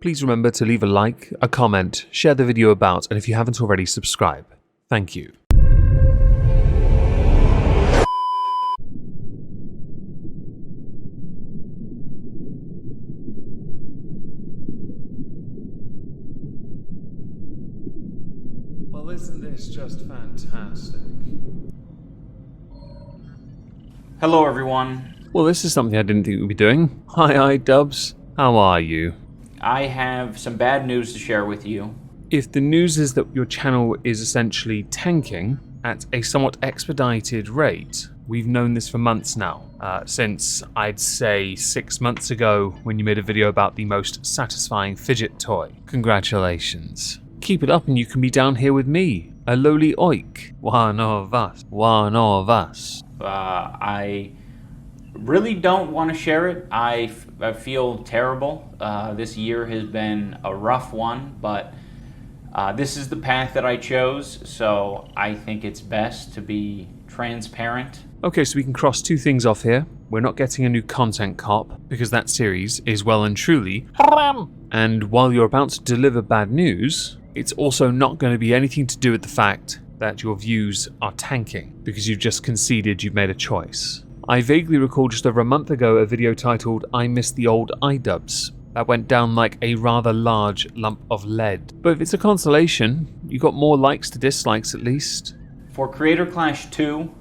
please remember to leave a like, a comment, share the video about, and if you haven't already, subscribe. Thank you. Well, isn't this just fantastic? Hello, everyone. Well, this is something I didn't think we'd be doing. Hi, Dubs. How are you? I have some bad news to share with you. If the news is that your channel is essentially tanking at a somewhat expedited rate, we've known this for months now. Since, I'd say, 6 months ago when you made a video about the most satisfying fidget toy. Congratulations. Keep it up and you can be down here with me, a lowly oik. One of us. One of us. I really don't want to share it. I feel terrible. This year has been a rough one, but this is the path that I chose, so I think it's best to be transparent. Okay, so we can cross two things off here. We're not getting a new content cop, because that series is well and truly haram. And while you're about to deliver bad news, it's also not going to be anything to do with the fact that your views are tanking, because you've just conceded you've made a choice. I vaguely recall just over a month ago a video titled I Miss the Old iDubbbz that went down like a rather large lump of lead. But if it's a consolation, you got more likes to dislikes at least. For Creator Clash 2,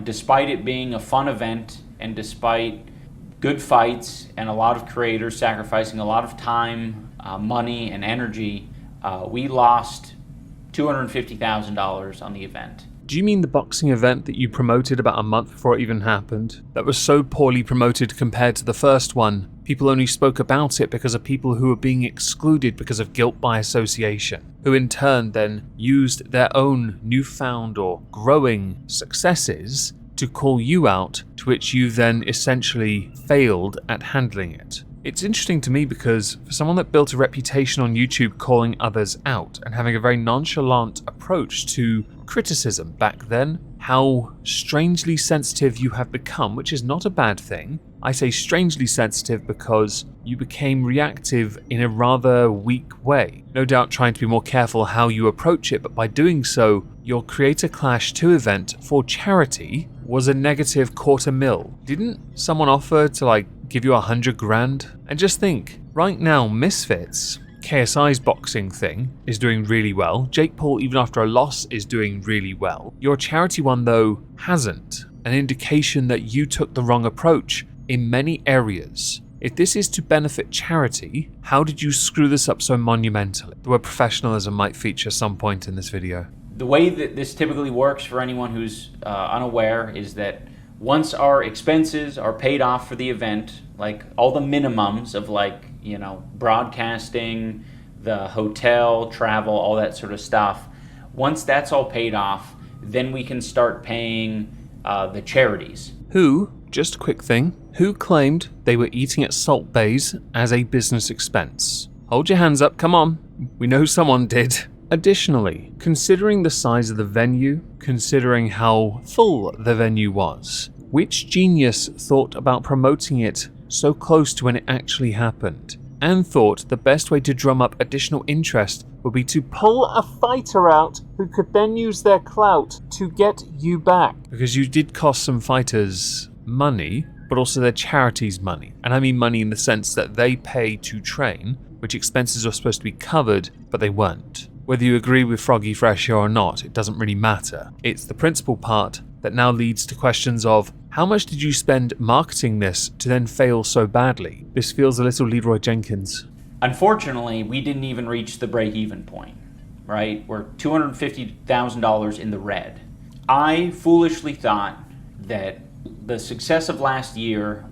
despite it being a fun event and despite good fights and a lot of creators sacrificing a lot of time, money, and energy, we lost $250,000 on the event. Do you mean the boxing event that you promoted about a month before it even happened? That was so poorly promoted compared to the first one. People only spoke about it because of people who were being excluded because of guilt by association, who in turn then used their own newfound or growing successes to call you out, to which you then essentially failed at handling it. It's interesting to me because for someone that built a reputation on YouTube calling others out and having a very nonchalant approach to criticism back then, how strangely sensitive you have become, which is not a bad thing. I say strangely sensitive because you became reactive in a rather weak way. No doubt trying to be more careful how you approach it, but by doing so, your Creator Clash 2 event for charity was a negative $250,000. Didn't someone offer to give you $100,000? And just think, right now Misfits, KSI's boxing thing, is doing really well. Jake Paul, even after a loss, is doing really well. Your charity one though hasn't. An indication that you took the wrong approach in many areas. If this is to benefit charity, how did you screw this up so monumentally? The word professionalism might feature some point in this video. The way that this typically works for anyone who's unaware is that once our expenses are paid off for the event, like all the minimums of broadcasting, the hotel, travel, all that sort of stuff, once that's all paid off, then we can start paying the charities. Who, just a quick thing, who claimed they were eating at Salt Bays as a business expense? Hold your hands up, come on. We know someone did. Additionally, considering the size of the venue, considering how full the venue was, which genius thought about promoting it so close to when it actually happened, and thought the best way to drum up additional interest would be to pull a fighter out who could then use their clout to get you back? Because you did cost some fighters money, but also their charities money. And I mean money in the sense that they pay to train, which expenses are supposed to be covered, but they weren't. Whether you agree with Froggy Fresh here or not, it doesn't really matter. It's the principal part that now leads to questions of how much did you spend marketing this to then fail so badly? This feels a little Leroy Jenkins. Unfortunately, we didn't even reach the break-even point, right? We're $250,000 in the red. I foolishly thought that the success of last year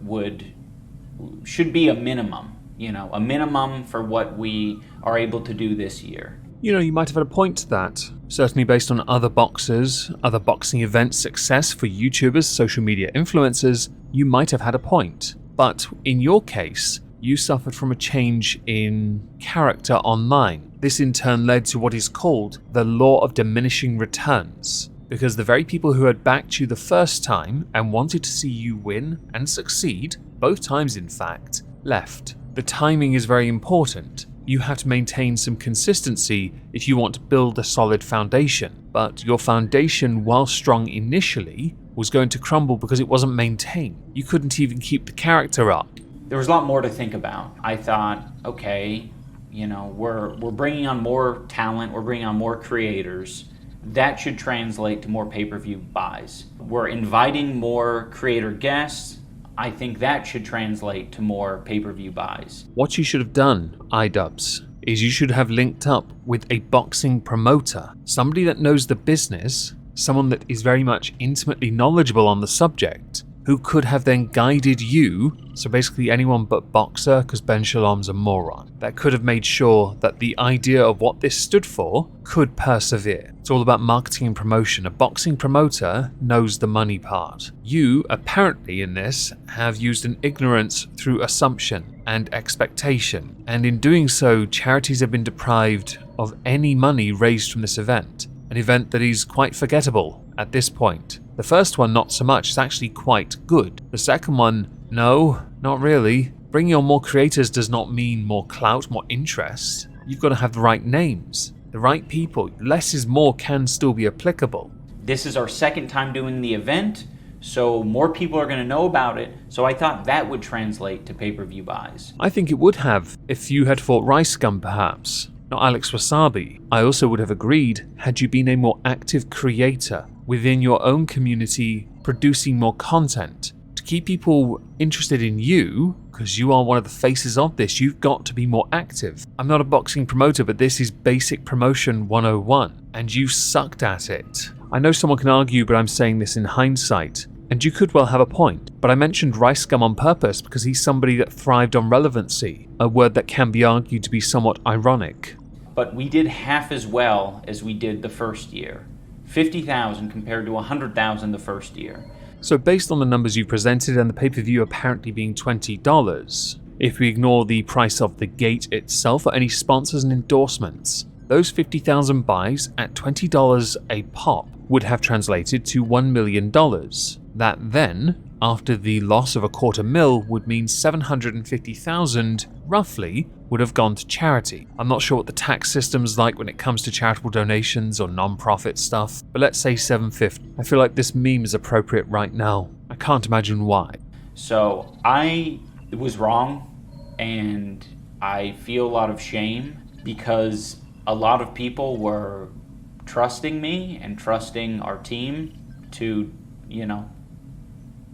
should be a minimum, a minimum for what we are able to do this year. You might have had a point to that. Certainly based on other boxers, other boxing events success for YouTubers, social media influencers, you might have had a point. But in your case, you suffered from a change in character online. This in turn led to what is called the law of diminishing returns, because the very people who had backed you the first time and wanted to see you win and succeed, both times in fact, left. The timing is very important. You have to maintain some consistency if you want to build a solid foundation, but your foundation, while strong initially, was going to crumble because it wasn't maintained. You couldn't even keep the character up. There was a lot more to think about. I thought, okay, we're bringing on more talent, we're bringing on more creators. That should translate to more pay-per-view buys. We're inviting more creator guests. I think that should translate to more pay-per-view buys. What you should have done, iDubbbz, is you should have linked up with a boxing promoter, somebody that knows the business, someone that is very much intimately knowledgeable on the subject, who could have then guided you, so basically anyone but Boxer, because Ben Shalom's a moron, that could have made sure that the idea of what this stood for could persevere. It's all about marketing and promotion. A boxing promoter knows the money part. You, apparently in this, have used an ignorance through assumption and expectation, and in doing so, charities have been deprived of any money raised from this event. An event that is quite forgettable at this point. The first one, not so much, it's actually quite good. The second one, no, not really. Bringing on more creators does not mean more clout, more interest. You've got to have the right names, the right people. Less is more can still be applicable. This is our second time doing the event, so more people are going to know about it, so I thought that would translate to pay-per-view buys. I think it would have, if you had fought Rice Gum perhaps. Not Alex Wasabi. I also would have agreed had you been a more active creator within your own community, producing more content. To keep people interested in you, because you are one of the faces of this, you've got to be more active. I'm not a boxing promoter, but this is basic promotion 101, and you sucked at it. I know someone can argue, but I'm saying this in hindsight, and you could well have a point, but I mentioned Rice Gum on purpose because he's somebody that thrived on relevancy, a word that can be argued to be somewhat ironic. But we did half as well as we did the first year. 50,000 compared to 100,000 the first year. So based on the numbers you presented and the pay-per-view apparently being $20, if we ignore the price of the gate itself or any sponsors and endorsements, those 50,000 buys at $20 a pop would have translated to $1 million. That then, after the loss of $250,000, would mean 750,000, roughly, would have gone to charity. I'm not sure what the tax system's like when it comes to charitable donations or non-profit stuff, but let's say 750. I feel like this meme is appropriate right now. I can't imagine why. So I was wrong, and I feel a lot of shame because a lot of people were trusting me and trusting our team to,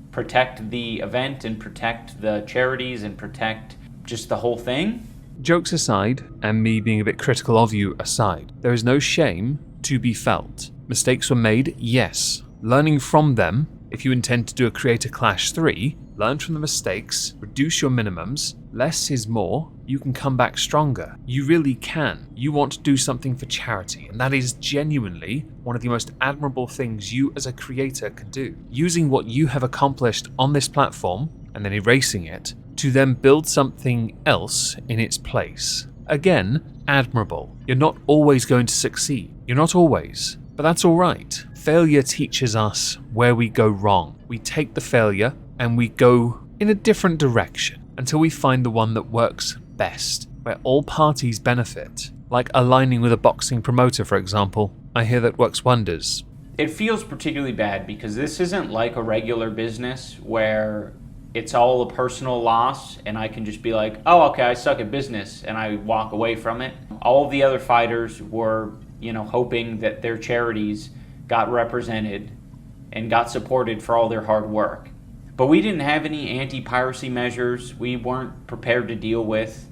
protect the event and protect the charities and protect just the whole thing. Jokes aside, and me being a bit critical of you aside, there is no shame to be felt. Mistakes were made, yes. Learning from them, if you intend to do a Creator Clash 3, learn from the mistakes, reduce your minimums, less is more, you can come back stronger. You really can. You want to do something for charity, and that is genuinely one of the most admirable things you as a creator can do. Using what you have accomplished on this platform, and then erasing it, to then build something else in its place. Again, admirable. You're not always going to succeed. You're not always. But that's alright. Failure teaches us where we go wrong. We take the failure and we go in a different direction until we find the one that works best, where all parties benefit. Like aligning with a boxing promoter, for example. I hear that works wonders. It feels particularly bad because this isn't like a regular business where it's all a personal loss and I can just be like, oh, okay, I suck at business, and I walk away from it. All of the other fighters were, hoping that their charities got represented and got supported for all their hard work. But we didn't have any anti-piracy measures we weren't prepared to deal with.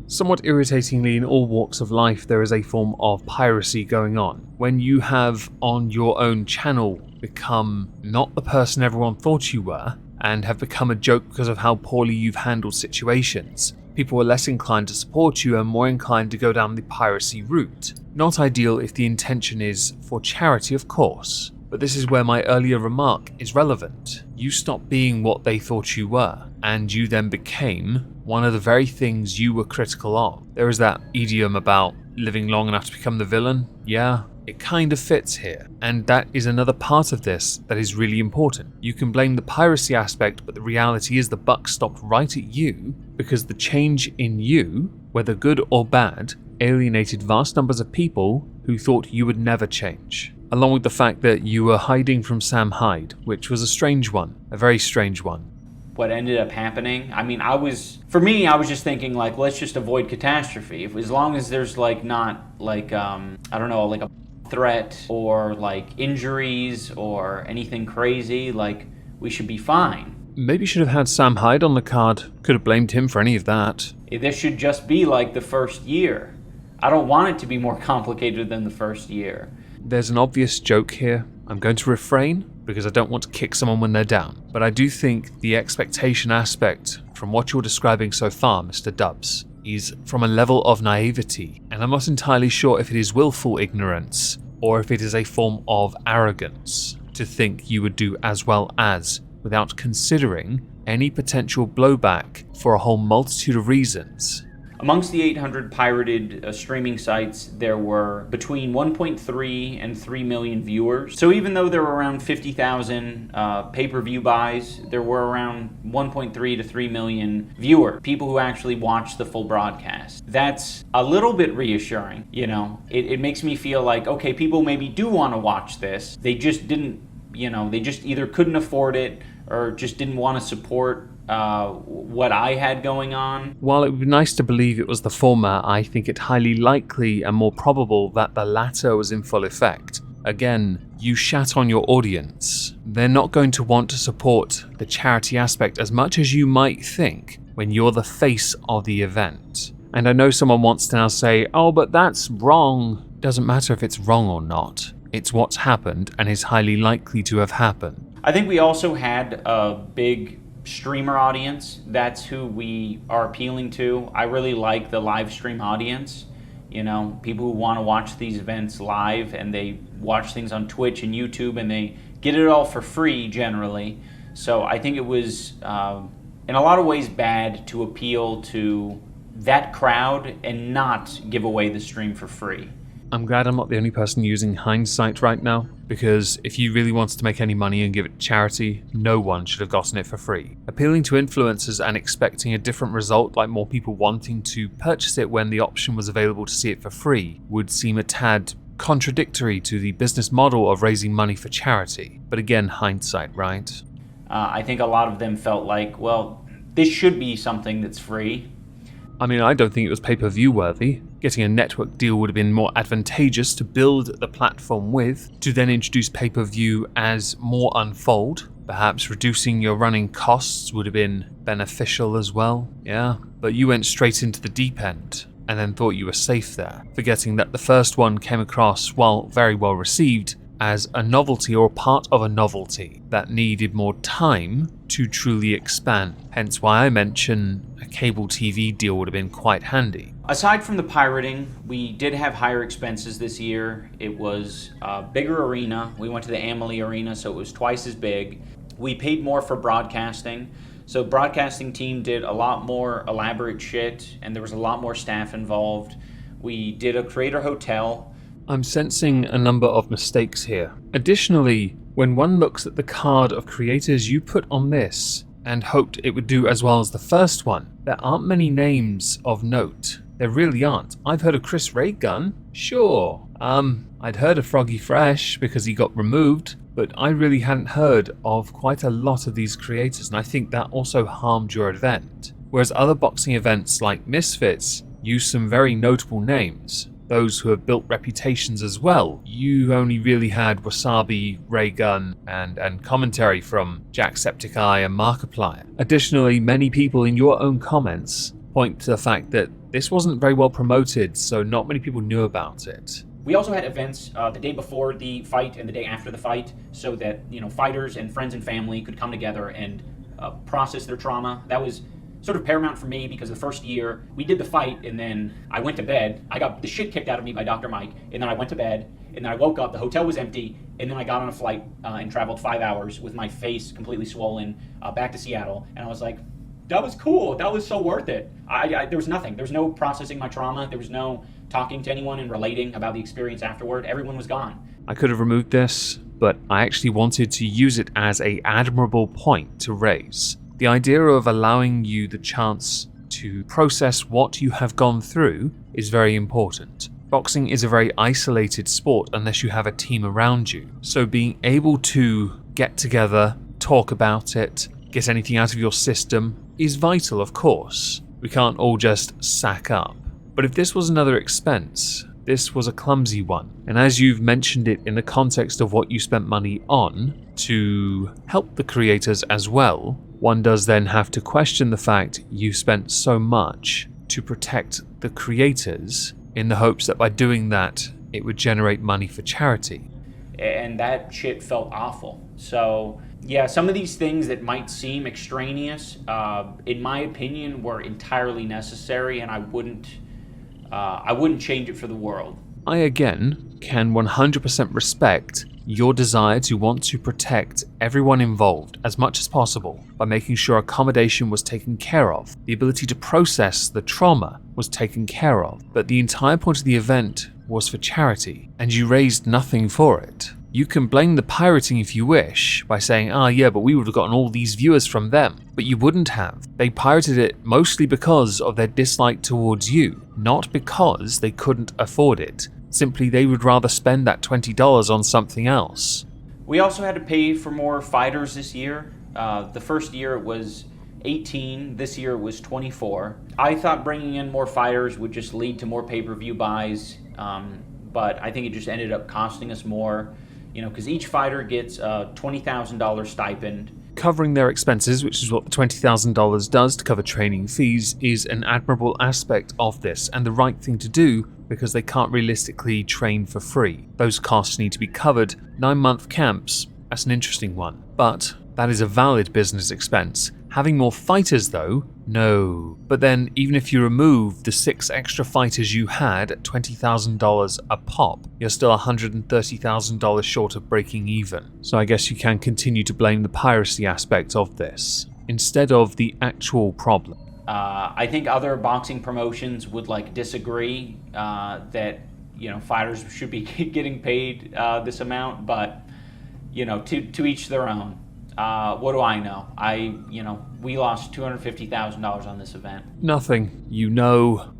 Somewhat irritatingly, in all walks of life, there is a form of piracy going on. When you have on your own channel become not the person everyone thought you were, and have become a joke because of how poorly you've handled situations, people are less inclined to support you and more inclined to go down the piracy route. Not ideal if the intention is for charity, of course, but this is where my earlier remark is relevant. You stopped being what they thought you were, and you then became one of the very things you were critical of. There is that idiom about living long enough to become the villain. Yeah, it kind of fits here, and that is another part of this that is really important. You can blame the piracy aspect, but the reality is the buck stopped right at you because the change in you whether good or bad, alienated vast numbers of people who thought you would never change. Along with the fact that you were hiding from Sam Hyde, which was a strange one, a very strange one. What ended up happening, I mean, I was just thinking, like, let's just avoid catastrophe. As long as there's, like, not, like, I don't know, like a threat or, like, injuries or anything crazy, like, we should be fine. Maybe you should have had Sam Hyde on the card. Could have blamed him for any of that. This should just be like the first year. I don't want it to be more complicated than the first year. There's an obvious joke here. I'm going to refrain because I don't want to kick someone when they're down. But I do think the expectation aspect from what you're describing so far, Mr. Dubs, is from a level of naivety, and I'm not entirely sure if it is willful ignorance or if it is a form of arrogance to think you would do as well as without considering any potential blowback for a whole multitude of reasons. Amongst the 800 pirated streaming sites, there were between 1.3 and 3 million viewers. So even though there were around 50,000 pay-per-view buys, there were around 1.3 to 3 million viewers, people who actually watched the full broadcast. That's a little bit reassuring, you know. It makes me feel like, okay, people maybe do want to watch this. They just didn't, you know, they just either couldn't afford it or just didn't want to support what I had going on. While it would be nice to believe it was the former, I think it highly likely and more probable that the latter was in full effect. Again, you shat on your audience. They're not going to want to support the charity aspect as much as you might think when you're the face of the event. And I know someone wants to now say, oh, but that's wrong. Doesn't matter if it's wrong or not. It's what's happened and is highly likely to have happened. I think we also had a big streamer audience. That's who we are appealing to. I really like the live stream audience. You know, people who want to watch these events live and they watch things on Twitch and YouTube and they get it all for free generally. So I think it was in a lot of ways bad to appeal to that crowd and not give away the stream for free. I'm glad I'm not the only person using hindsight right now, because if you really wanted to make any money and give it to charity, no one should have gotten it for free. Appealing to influencers and expecting a different result, like more people wanting to purchase it when the option was available to see it for free, would seem a tad contradictory to the business model of raising money for charity. But again, hindsight, right? I think a lot of them felt like, well, this should be something that's free. I mean, I don't think it was pay-per-view worthy. Getting a network deal would have been more advantageous to build the platform with, to then introduce pay-per-view as more unfold. Perhaps reducing your running costs would have been beneficial as well. Yeah, but you went straight into the deep end and then thought you were safe there, forgetting that the first one came across, while very well received, as a novelty or part of a novelty that needed more time to truly expand. Hence why I mention a cable TV deal would have been quite handy. Aside from the pirating, we did have higher expenses this year. It was a bigger arena. We went to the Amelie Arena, so it was twice as big. We paid more for broadcasting. So broadcasting team did a lot more elaborate shit, and there was a lot more staff involved. We did a creator hotel. I'm sensing a number of mistakes here. Additionally, when one looks at the card of creators you put on this and hoped it would do as well as the first one, there aren't many names of note. There really aren't. I've heard of Chris Raygun, sure. I'd heard of Froggy Fresh because he got removed, but I really hadn't heard of quite a lot of these creators, and I think that also harmed your event. Whereas other boxing events like Misfits use some very notable names, those who have built reputations as well. You only really had Wasabi, Raygun, and commentary from Jacksepticeye and Markiplier. Additionally, many people in your own comments point to the fact that this wasn't very well promoted, so not many people knew about it. We also had events the day before the fight and the day after the fight, so that, you know, fighters and friends and family could come together and process their trauma. That was sort of paramount for me, because the first year we did the fight and then I went to bed. I got the shit kicked out of me by Dr. Mike, and then I went to bed, and then I woke up, the hotel was empty, and then I got on a flight and traveled 5 hours with my face completely swollen back to Seattle, and I was like, that was cool, that was so worth it. There was nothing, there was no processing my trauma, there was no talking to anyone and relating about the experience afterward. Everyone was gone. I could have removed this, but I actually wanted to use it as an admirable point to raise. The idea of allowing you the chance to process what you have gone through is very important. Boxing is a very isolated sport unless you have a team around you, so being able to get together, talk about it, get anything out of your system is vital, of course. We can't all just sack up. But if this was another expense, this was a clumsy one, and as you've mentioned it in the context of what you spent money on to help the creators as well, one does then have to question the fact you spent so much to protect the creators in the hopes that by doing that it would generate money for charity. And that shit felt awful. So yeah, some of these things that might seem extraneous, in my opinion, were entirely necessary, and I wouldn't change it for the world. I again can 100% respect your desire to want to protect everyone involved as much as possible by making sure accommodation was taken care of, the ability to process the trauma was taken care of, but the entire point of the event was for charity, and you raised nothing for it. You can blame the pirating if you wish, by saying, yeah, but we would have gotten all these viewers from them. But you wouldn't have. They pirated it mostly because of their dislike towards you, not because they couldn't afford it. Simply they would rather spend that $20 on something else. We also had to pay for more fighters this year. The first year it was 18, this year it was 24. I thought bringing in more fighters would just lead to more pay-per-view buys, but I think it just ended up costing us more. Because each fighter gets a $20,000 stipend. Covering their expenses, which is what the $20,000 does to cover training fees, is an admirable aspect of this, and the right thing to do because they can't realistically train for free. Those costs need to be covered. 9-month camps, that's an interesting one. But that is a valid business expense. Having more fighters though, no. But then even if you remove the 6 extra fighters you had at $20,000 a pop, you're still $130,000 short of breaking even. So I guess you can continue to blame the piracy aspect of this, instead of the actual problem. I think other boxing promotions would disagree that fighters should be getting paid this amount, but to each their own. What do I know? We lost $250,000 on this event. Nothing.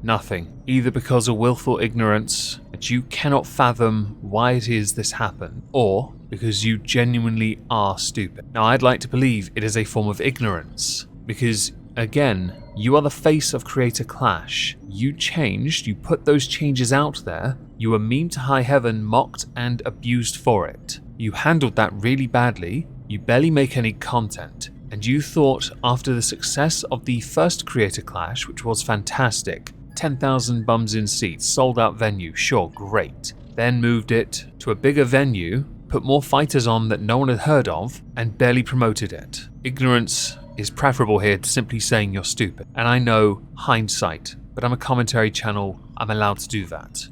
Nothing. Either because of willful ignorance that you cannot fathom why it is this happened, or because you genuinely are stupid. Now, I'd like to believe it is a form of ignorance, because, again, you are the face of Creator Clash. You changed, you put those changes out there, you were memed to high heaven, mocked and abused for it. You handled that really badly. You barely make any content, and you thought after the success of the first Creator Clash, which was fantastic, 10,000 bums in seats, sold out venue, sure, great. Then moved it to a bigger venue, put more fighters on that no one had heard of, and barely promoted it. Ignorance is preferable here to simply saying you're stupid. And I know, hindsight, but I'm a commentary channel, I'm allowed to do that.